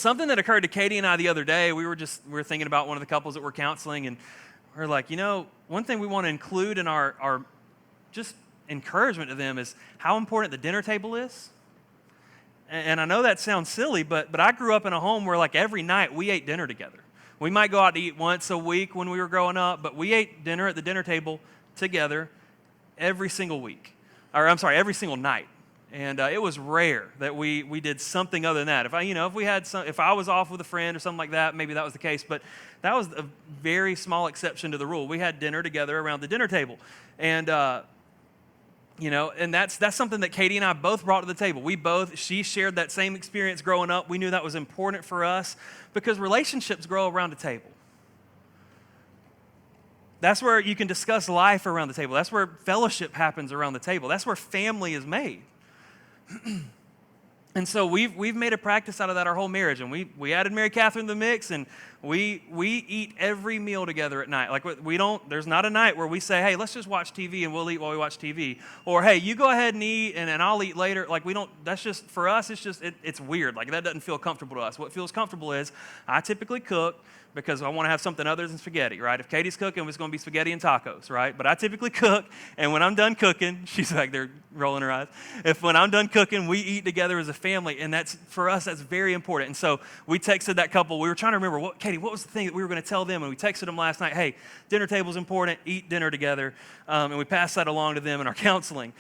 Something that occurred to Katie and I the other day, we were thinking about one of the couples that we're counseling, and we're like, one thing we want to include in our just encouragement to them is how important the dinner table is. And I know that sounds silly, but I grew up in a home where like every night we ate dinner together. We might go out to eat once a week when we were growing up, but we ate dinner at the dinner table together every single week. Every single night. And it was rare that we did something other than that. If I was off with a friend or something like that, maybe that was the case. But that was a very small exception to the rule. We had dinner together around the dinner table, and and that's something that Katie and I both brought to the table. She shared that same experience growing up. We knew that was important for us because relationships grow around a table. That's where you can discuss life around the table. That's where fellowship happens around the table. That's where family is made. And so we've made a practice out of that our whole marriage, and we added Mary Catherine to the mix, and we eat every meal together at night. Like there's not a night where we say, hey, let's just watch TV and we'll eat while we watch TV, or hey, you go ahead and eat and I'll eat later. Like we don't. That's just for us. It's weird. Like that doesn't feel comfortable to us. What feels comfortable is I typically cook because I want to have something other than spaghetti, right? If Katie's cooking, it's going to be spaghetti and tacos, right? But I typically cook, and when I'm done cooking, she's back there rolling her eyes. When I'm done cooking, we eat together as a family, and for us, that's very important. And so we texted that couple. We were trying to remember, Katie, what was the thing that we were going to tell them? And we texted them last night, hey, dinner table's important, eat dinner together. And we passed that along to them in our counseling.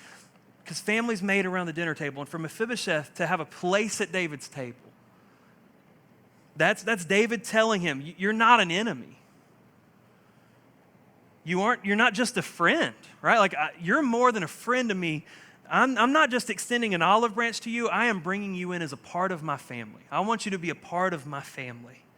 Because family's made around the dinner table, and for Mephibosheth to have a place at David's table, that's David telling him, you're not an enemy. You're not just a friend, right? Like you're more than a friend to me. I'm not just extending an olive branch to you. I am bringing you in as a part of my family. I want you to be a part of my family.